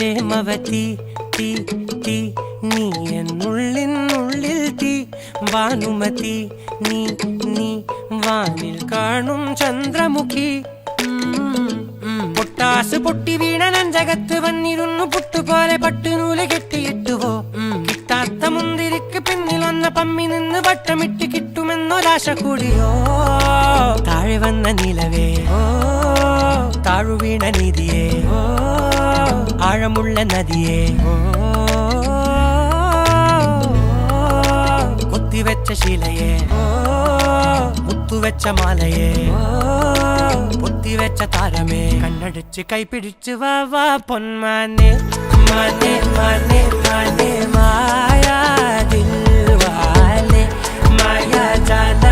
പ്രേമവതി തീ തീ നീ എന്നുള്ളിൽ തീ ഭാനുമതി നീ നീ വാനിൽ കാണും ചന്ദ്രമുഖി പൊട്ടാസ് പൊട്ടി വീണ നെഞ്ചകത്ത് വന്നിരുന്നു പുട്ടുപോലെ പട്ടുനൂല് കെട്ടിയിട്ടുവോ കിട്ടാത്ത മുന്തിരിക്ക് പിന്നിൽ വന്ന പമ്മി നിന്ന് വട്ടമിട്ട് കിട്ടുമെന്നൊരാശ കൂടിയോ താഴെ വന്ന നിലവേ താഴു വീണ നിധിയേ ആഴമുള്ള നദിയേ കൊത്തിവെച്ച ശിലയേ മുത്തുവെച്ച മാലയേ പൊത്തിവെച്ച താരമേ കണ്ണടിച്ച് കൈപിടിച്ച് വാ വാ പൊന്മാനെ മാനെ മാനെ മാനെ മായാ ദിൽവാലെ മായാ ജാല